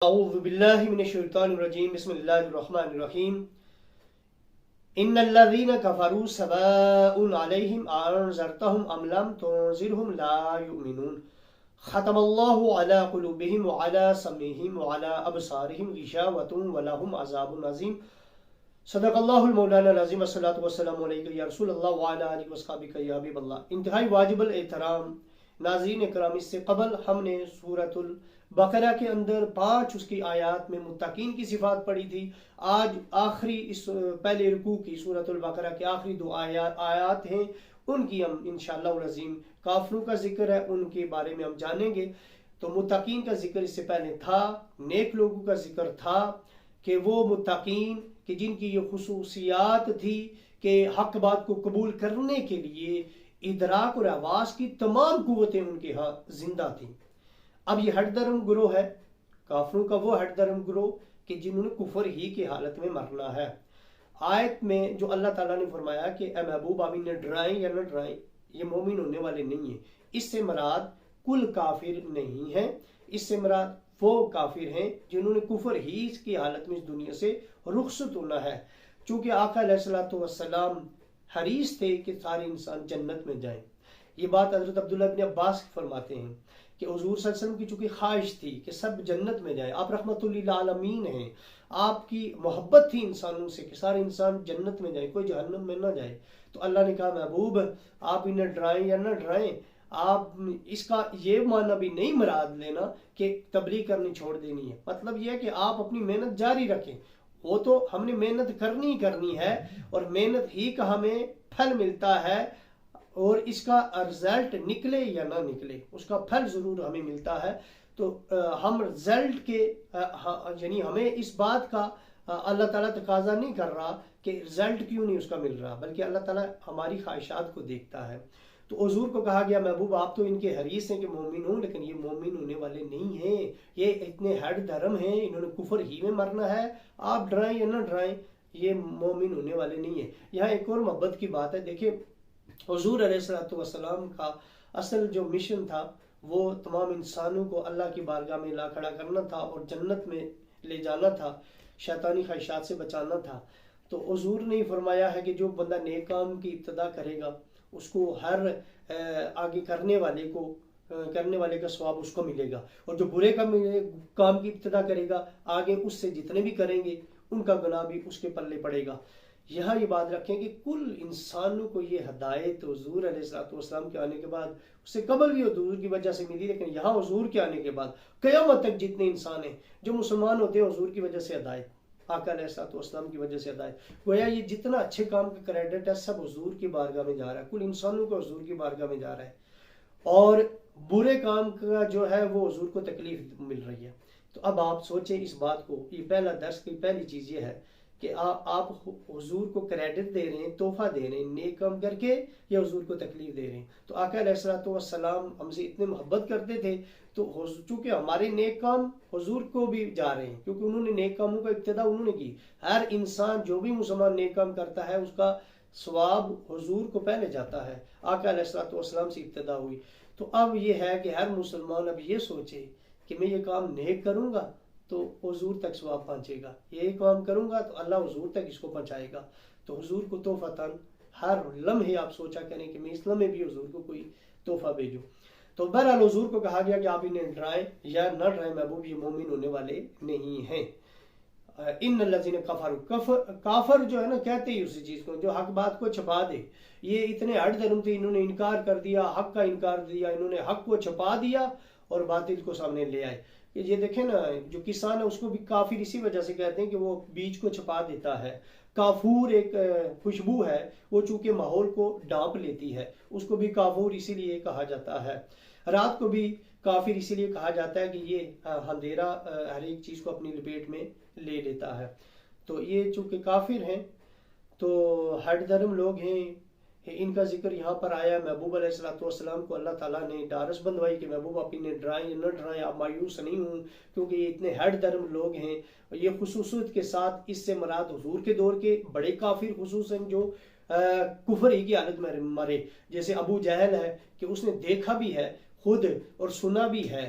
اعوذ باللہ من الشیطان الرجیم بسم اللہ الرحمن الرحیم ان الذین کفروا سواء علیہم انذرتهم ام لم تنذرهم لا یؤمنون ختم اللہ علی قلوبہم وعلی سمعہم وعلی ابصارہم غشاوۃ ولہم عذاب عظیم صدق اللہ المولانا العظیم الصلاۃ والسلام علیک یا رسول اللہ وعلی آلہ وصحبہ یا حبیب اللہ۔ انتہائی واجب الاحترام ناظرین کرام، اس سے قبل ہم نے سورۃ البقرہ کے اندر 5 اس کی آیات میں متقین کی صفات پڑھی تھی۔ آج آخری اس پہلے رکوع کی سورۃ البقرہ کے آخری 2 آیات ہیں، ان کی ہم انشاءاللہ العظیم کافروں کا ذکر ہے، ان کے بارے میں ہم جانیں گے۔ تو متقین کا ذکر اس سے پہلے تھا، نیک لوگوں کا ذکر تھا کہ وہ متقین کہ جن کی یہ خصوصیات تھی کہ حق بات کو قبول کرنے کے لیے ادراک اور آواز کی تمام قوتیں ان کے ہاں زندہ تھیں۔ اب یہ ہٹ درم گروہ ہے، کافروں کا وہ ہٹ درم گروہ کہ جنہوں نے کفر ہی کی حالت میں مرنا ہے۔ آیت میں جو اللہ تعالیٰ نے فرمایا کہ اے محبوب آپ انہیں ڈرائیں یا نہ ڈرائیں، یہ مومن ہونے والے نہیں ہیں، اس سے مراد کل کافر نہیں ہے، اس سے مراد وہ کافر ہیں جنہوں نے کفر ہی کی حالت میں اس دنیا سے رخصت ہونا ہے۔ چونکہ آقا علیہ السلام حریص تھے کہ سارے انسان جنت میں جائیں۔ یہ بات حضرت عبداللہ بن عباس فرماتے ہیں کہ حضور صلی اللہ علیہ وسلم کی چونکہ خواہش تھی کہ سب جنت میں جائیں، آپ رحمت للعالمین ہیں، آپ کی محبت تھی انسانوں سے کہ سارے انسان جنت میں جائیں، کوئی جہنم میں نہ جائے۔ تو اللہ نے کہا محبوب آپ انہیں ڈرائیں یا نہ ڈرائیں، آپ اس کا یہ معنی بھی نہیں مراد لینا کہ تبلیغ کرنی چھوڑ دینی ہے، مطلب یہ ہے کہ آپ اپنی محنت جاری رکھیں۔ وہ تو ہم نے محنت کرنی ہے اور محنت ہی کا ہمیں پھل ملتا ہے، اور اس کا رزلٹ نکلے یا نہ نکلے اس کا پھل ضرور ہمیں ملتا ہے۔ تو ہم رزلٹ کے یعنی ہمیں اس بات کا اللہ تعالیٰ تقاضا نہیں کر رہا کہ رزلٹ کیوں نہیں اس کا مل رہا، بلکہ اللہ تعالیٰ ہماری خواہشات کو دیکھتا ہے۔ تو حضور کو کہا گیا محبوب آپ تو ان کے حریص ہیں کہ مومن ہوں، لیکن یہ مومن ہونے والے نہیں ہیں، یہ اتنے ہٹ دھرم ہیں، انہوں نے کفر ہی میں مرنا ہے، آپ ڈرائیں یا نہ ڈرائیں یہ مومن ہونے والے نہیں ہیں۔ یہاں ایک اور محبت کی بات ہے، دیکھیں حضور علیہ السلام کا اصل جو مشن تھا وہ تمام انسانوں کو اللہ کی بارگاہ میں لا کھڑا کرنا تھا اور جنت میں لے جانا تھا، شیطانی خواہشات سے بچانا تھا۔ تو حضور نے فرمایا ہے کہ جو بندہ نیک کام کی ابتدا کرے گا اس کو ہر آگے کرنے والے کا ثواب اس کو ملے گا، اور جو برے کام کی ابتدا کرے گا آگے اس سے جتنے بھی کریں گے ان کا گناہ بھی اس کے پلے پڑے گا۔ یہاں یہ بات رکھیں کہ کل انسانوں کو یہ ہدایت حضور علیہ السلام کے آنے کے بعد، اس سے قبل بھی حضور کی وجہ سے ملی، لیکن یہاں حضور کے آنے کے بعد قیامت تک جتنے انسان ہیں جو مسلمان ہوتے ہیں حضور کی وجہ سے ہدایت، آقا علیہ السلام کی وجہ سے ہدایت، گویا یہ جتنا اچھے کام کا کریڈٹ ہے سب حضور کی بارگاہ میں جا رہا ہے، کل انسانوں کو حضور کی بارگاہ میں جا رہا ہے، اور برے کام کا جو ہے وہ حضور کو تکلیف مل رہی ہے۔ تو اب آپ سوچیں اس بات کو، یہ پہلا درس کی پہلی چیز یہ ہے کہ آپ حضور کو کریڈٹ دے رہے ہیں، تحفہ دے رہے ہیں نیک کام کر کے، یا حضور کو تکلیف دے رہے ہیں۔ تو آقا علیہ السلام ہم سے اتنے محبت کرتے تھے، تو چونکہ ہمارے نیک کام حضور کو بھی جا رہے ہیں، کیونکہ انہوں نے نیک کاموں کا ابتدا انہوں نے کی۔ ہر انسان جو بھی مسلمان نیک کام کرتا ہے اس کا ثواب حضور کو پہلے جاتا ہے، آقا علیہ السلام سے ابتدا ہوئی۔ تو اب یہ ہے کہ ہر مسلمان اب یہ سوچے کہ میں یہ کام نیک کروں گا تو حضور تک ثواب پہنچے گا، یہ کام کروں گا تو اللہ حضور تک اس کو پہنچائے گا۔ تو حضور کو تحفتاً ہر لمحے آپ سوچا کریں کہ میں اس لمحے بھی حضور کو کوئی تحفہ بھیجوں۔ تو بہرحال حضور کو کہا گیا کہ آپ انہیں ڈرائیں یا نہ ڈرائیں محبوب یہ مومن ہونے والے نہیں ہیں۔ ان الذین کفروا، کافر جو ہے نا کہتے ہی اسی چیز کو جو حق بات کو چھپا دے، یہ اتنے ہٹ درم تھے، انہوں نے انکار کر دیا، حق کا انکار دیا، انہوں نے حق کو چھپا دیا اور باطل کو سامنے لے آئے۔ یہ دیکھیں نا جو کسان ہے اس کو بھی کافر اسی وجہ سے کہتے ہیں کہ وہ بیج کو چھپا دیتا ہے۔ کافور ایک خوشبو ہے، وہ چونکہ ماحول کو ڈانپ لیتی ہے، اس کو بھی کافور اسی لیے کہا جاتا ہے۔ رات کو بھی کافر اسی لیے کہا جاتا ہے کہ یہ اندھیرا ہر ایک چیز کو اپنی لپیٹ میں لے لیتا ہے۔ تو یہ چونکہ کافر ہیں تو ہٹ درم لوگ ہیں، ان کا ذکر یہاں پر آیا۔ محبوب علیہ السلام کو اللہ تعالیٰ نے ڈارس بندوائی کہ محبوب آپ انہیں ڈرائیں یا نہ ڈرائیں، آپ مایوس نہیں ہوں کیونکہ یہ اتنے ہٹ درم لوگ ہیں۔ یہ خصوصیت کے ساتھ اس سے مراد حضور کے دور کے بڑے کافر خصوصاً جو کفر ہی کی حالت میں مرے، جیسے ابو جہل ہے کہ اس نے دیکھا بھی ہے خود اور سنا بھی ہے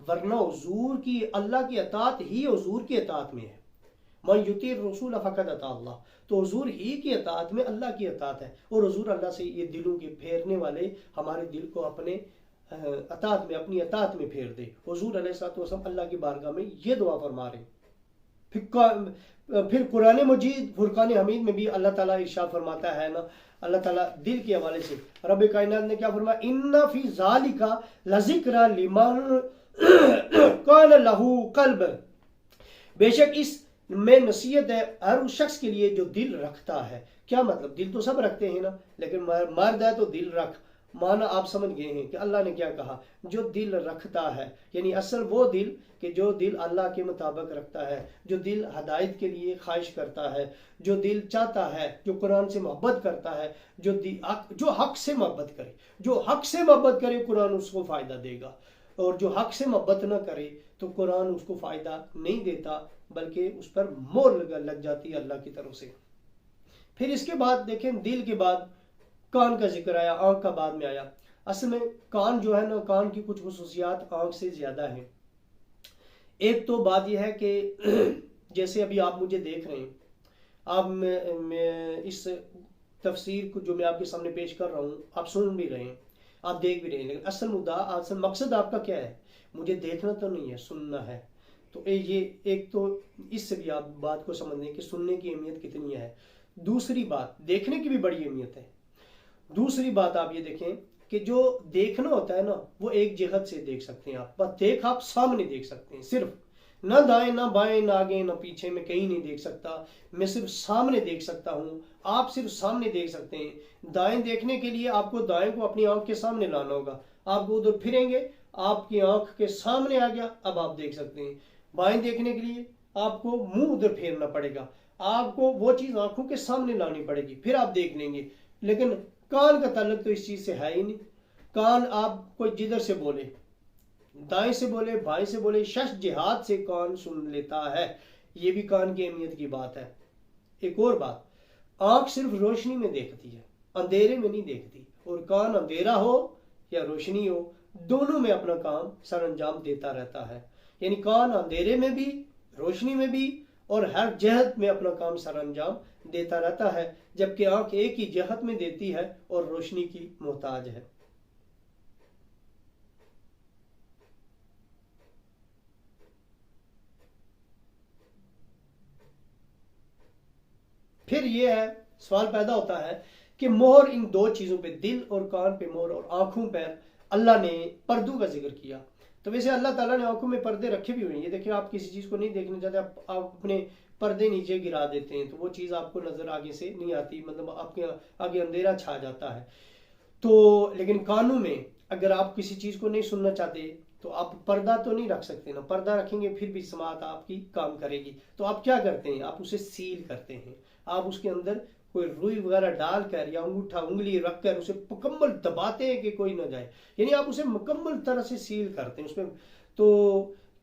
ورنہ حضور کی اللہ کی اطاعت ہی حضور کی اطاعت میں ہے. من یطیع الرسول فقد اطاع اللہ. تو حضور ہی کی اطاعت میں اللہ کی اطاعت ہے. اور حضور اللہ سے یہ دلوں کے پھیرنے والے ہمارے دل کو اپنے اطاعت میں اپنی اطاعت میں پھیر دے. حضور علیہ الصلوۃ والسلام اللہ کی بارگاہ میں یہ دعا فرما رہے ہیں. پھر قرآن مجید فرقان حمید میں بھی اللہ تعالیٰ ارشاد فرماتا ہے نا، اللہ تعالیٰ دل کے حوالے سے رب کائنات نے کیا فرمایا، ان فی ذالک لذکر لمن کان لہ قلب. بے شک اس میں نصیحت ہے ہر اس شخص کے لیے جو دل رکھتا ہے. کیا مطلب؟ دل تو سب رکھتے ہیں نا، لیکن مرد ہے تو دل رکھ. معنی آپ سمجھ گئے ہیں کہ اللہ نے کیا کہا، جو دل رکھتا ہے، یعنی اصل وہ دل کہ جو دل اللہ کے مطابق رکھتا ہے، جو دل ہدایت کے لیے خواہش کرتا ہے، جو دل چاہتا ہے، جو قرآن سے محبت کرتا ہے، جو حق سے محبت کرے. جو حق سے محبت کرے قرآن اس کو فائدہ دے گا، اور جو حق سے محبت نہ کرے تو قرآن اس کو فائدہ نہیں دیتا، بلکہ اس پر مور لگ جاتی ہے اللہ کی طرف سے. پھر اس کے بعد دیکھیں، دل کے بعد کان کا ذکر آیا، آنکھ کا بعد میں آیا. اصل میں کان جو ہے نا، کان کی کچھ خصوصیات آنکھ سے زیادہ ہیں. ایک تو بات یہ ہے کہ جیسے ابھی آپ مجھے دیکھ رہے ہیں، آپ میں اس تفسیر کو جو میں آپ کے سامنے پیش کر رہا ہوں، آپ سن بھی رہے ہیں، آپ دیکھ بھی رہے ہیں، لیکن اصل مقصد آپ کا کیا ہے؟ مجھے دیکھنا تو نہیں ہے، سننا ہے. تو یہ ایک تو اس سے بھی آپ بات کو سمجھ لیں کہ سننے کی اہمیت کتنی ہے. دوسری بات، دیکھنے کی بھی بڑی اہمیت ہے. دوسری بات آپ یہ دیکھیں کہ جو دیکھنا ہوتا ہے نا، وہ ایک جہت سے دیکھ سکتے ہیں آپ. بس آپ سامنے دیکھ سکتے ہیں، صرف نہ دائیں نہ بائیں نہ آگے نہ پیچھے، میں کہیں نہیں دیکھ سکتا، میں صرف سامنے دیکھ سکتا ہوں. آپ صرف سامنے دیکھ سکتے ہیں. دائیں دیکھنے کے لیے آپ کو دائیں کو اپنی آنکھ کے سامنے لانا ہوگا. آپ کو ادھر پھریں گے، آپ کی آنکھ کے سامنے آ گیا، اب آپ دیکھ سکتے ہیں. بائیں دیکھنے کے لیے آپ کو منہ ادھر پھیرنا پڑے گا، آپ کو وہ چیز آنکھوں کے سامنے لانی پڑے گی، پھر آپ دیکھ لیں گے. لیکن کان کا تعلق تو اس چیز سے ہے ہی نہیں. کان آپ کوئی جدھر سے بولے، دائیں سے بولے بائیں سے بولے، شش جہات سے کان سن لیتا ہے. یہ بھی کان کی اہمیت کی بات ہے. ایک اور بات، آنکھ صرف روشنی میں دیکھتی ہے، اندھیرے میں نہیں دیکھتی. اور کان اندھیرا ہو یا روشنی ہو، دونوں میں اپنا کام سر انجام دیتا رہتا ہے. یعنی کان اندھیرے میں بھی، روشنی میں بھی، اور ہر جہت میں اپنا کام سر انجام دیتا رہتا ہے. جبکہ آنکھ ایک ہی جہت میں دیتی ہے اور روشنی کی محتاج ہے. پھر یہ ہے، سوال پیدا ہوتا ہے کہ مہر ان دو چیزوں پہ، دل اور کان پہ مہر اور آنکھوں پہ اللہ نے پردوں کا ذکر کیا. تو ویسے اللہ تعالیٰ نے آنکھوں میں پردے رکھے بھی ہوئے ہیں. یہ دیکھیں، آپ کسی چیز کو نہیں دیکھنا چاہتے، آپ اپنے پردے نیچے گرا دیتے ہیں تو وہ چیز آپ کو نظر آگے سے نہیں آتی، مطلب آپ کے آگے اندھیرا چھا جاتا ہے. تو لیکن کانوں میں اگر آپ کسی چیز کو نہیں سننا چاہتے تو آپ پردہ تو نہیں رکھ سکتے نا. پردہ رکھیں گے پھر بھی سماعت آپ کی کام کرے گی. تو آپ کیا کرتے ہیں؟ آپ اسے سیل کرتے ہیں. آپ اس کے اندر کوئی روئی وغیرہ ڈال کر یا انگوٹھا انگلی رکھ کر اسے مکمل دباتے ہیں کہ کوئی نہ جائے. یعنی آپ اسے مکمل طرح سے سیل کرتے ہیں اس میں، تو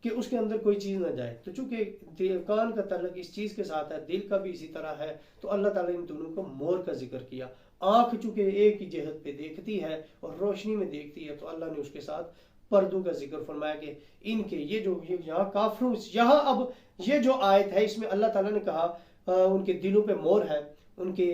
کہ اس کے اندر کوئی چیز نہ جائے. تو چونکہ کان کا تعلق اس چیز کے ساتھ ہے، دل کا بھی اسی طرح ہے، تو اللہ تعالیٰ نے ان دونوں کو مہر کا ذکر کیا. آنکھ چونکہ ایک ہی جہت پہ دیکھتی ہے اور روشنی میں دیکھتی ہے، تو اللہ نے اس کے ساتھ پردوں کا ذکر فرمایا کہ ان کے یہ جو یہاں کافروں، یہاں اب یہ جو آیت ہے اس میں اللہ تعالیٰ نے کہا ان کے دلوں پہ مہر ہے، ان کے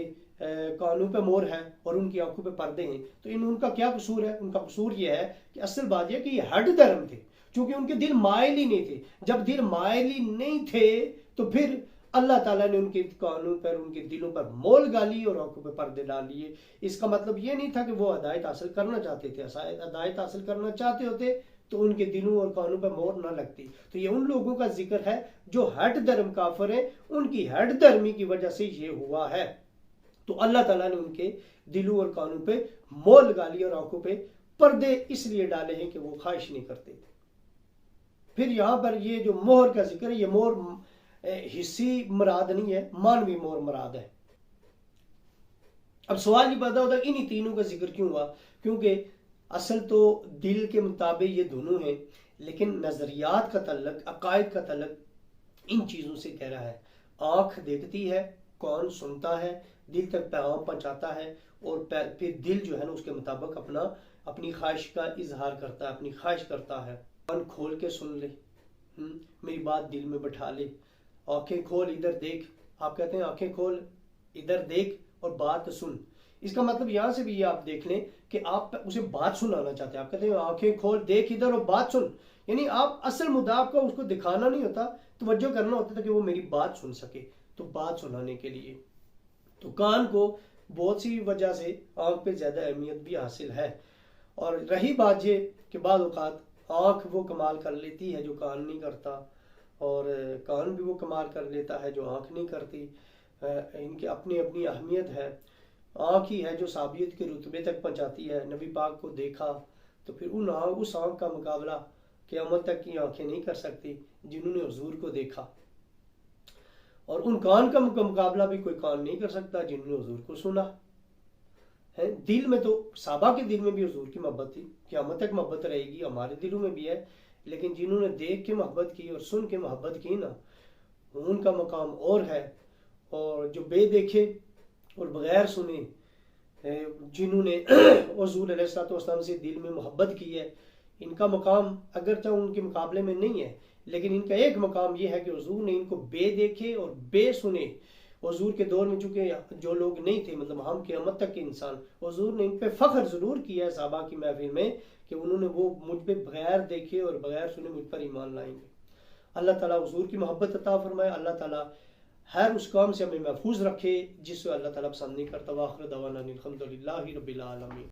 کانوں پہ مہر ہے اور ان کی آنکھوں پہ پردے ہیں. تو ان کا کیا قصور ہے؟ ان کا قصور یہ ہے کہ اصل بات یہ کہ یہ ہڈ دھرم تھے، چونکہ ان کے دل مائل ہی نہیں تھے. جب دل مائل ہی نہیں تھے تو پھر اللہ تعالیٰ نے ان کے کانوں پر، ان کے دلوں پر مول گالی اور آنکھوں پہ پردے ڈال لیے. اس کا مطلب یہ نہیں تھا کہ وہ ہدایت حاصل کرنا چاہتے تھے. ہدایت حاصل کرنا چاہتے ہوتے تو ان کے دلوں اور کانوں پہ مہر نہ لگتی. تو یہ ان لوگوں کا ذکر ہے جو ہٹ دھرم کافر ہیں، ان کی ہٹ دھرمی کی وجہ سے یہ ہوا ہے. تو اللہ تعالیٰ نے ان کے دلوں اور کانوں پہ مول گالی اور آنکھوں پہ پردے اس لیے ڈالے ہیں کہ وہ خواہش نہیں کرتے. پھر یہاں پر یہ جو مہر کا ذکر ہے، یہ مہر حصی مراد نہیں ہے، مانوی مہر مراد ہے. اب سوال یہ پیدا ہوتا ہے انہی تینوں کا ذکر کیوں ہوا؟ کیونکہ اصل تو دل کے مطابق یہ دونوں ہیں، لیکن نظریات کا تعلق، عقائد کا تعلق ان چیزوں سے کہہ رہا ہے. آنکھ دیکھتی ہے، کان سنتا ہے، دل تک پیغام پہنچاتا ہے، اور پھر دل جو ہے نا اس کے مطابق اپنی خواہش کا اظہار کرتا ہے، اپنی خواہش کرتا ہے. کان کھول کے سن لے، میری بات دل میں بٹھا لے، آنکھیں کھول ادھر دیکھ، آپ کہتے ہیں آنکھیں کھول ادھر دیکھ اور بات سن، اس کا مطلب یہاں سے بھی یہ آپ دیکھ لیں کہ آپ اسے بات سنانا چاہتے ہیں. آپ کہتے ہیں آنکھیں کھول دیکھ ادھر اور بات سن، یعنی آپ اصل مدعا آپ کو اس کو دکھانا نہیں ہوتا، توجہ کرنا ہوتا تھا کہ وہ میری بات سن سکے. تو بات سنانے کے لیے تو کان کو بہت سی وجہ سے آنکھ پہ زیادہ اہمیت بھی حاصل ہے. اور رہی بات یہ کہ بعض اوقات آنکھ وہ کمال کر لیتی ہے جو کان نہیں کرتا، اور کان بھی وہ کمال کر لیتا ہے جو آنکھ نہیں کرتی. ان کی اپنی اپنی اہمیت ہے. آنکھ ہی ہے جو صحابیت کے رتبے تک پہنچاتی ہے. نبی پاک کو دیکھا تو پھر اس آنکھ کا مقابلہ قیامت تک کی آنکھیں نہیں کر سکتی جنہوں نے حضور کو دیکھا، اور ان کان کا مقابلہ بھی کوئی کان نہیں کر سکتا جنہوں نے حضور کو سنا. دل میں تو صحابہ کے دل میں بھی حضور کی محبت تھی، قیامت تک محبت رہے گی، ہمارے دلوں میں بھی ہے، لیکن جنہوں نے دیکھ کے محبت کی اور سن کے محبت کی نا، ان کا مقام اور ہے. اور جو بے دیکھے اور بغیر سنے جنہوں نے حضور علیہ السلام سے دل میں محبت کی ہے، ان کا مقام اگرچہ ان کے مقابلے میں نہیں ہے، لیکن ان کا ایک مقام یہ ہے کہ حضور نے ان کو بے دیکھے اور بے سنے. حضور کے دور میں چونکہ جو لوگ نہیں تھے، مطلب ہم قیامت تک کے انسان، حضور نے ان پہ فخر ضرور کیا ہے صحابہ کی محفل میں کہ انہوں نے وہ مجھ پہ بغیر دیکھے اور بغیر سنے مجھ پر ایمان لائیں گے. اللہ تعالیٰ حضور کی محبت عطا فرمائے. اللہ تعالیٰ ہر اس کام سے ہمیں محفوظ رکھے جس سے اللہ تعالیٰ پسند نہیں کرتا. وآخر دعوانا الحمدللہ رب العالمین.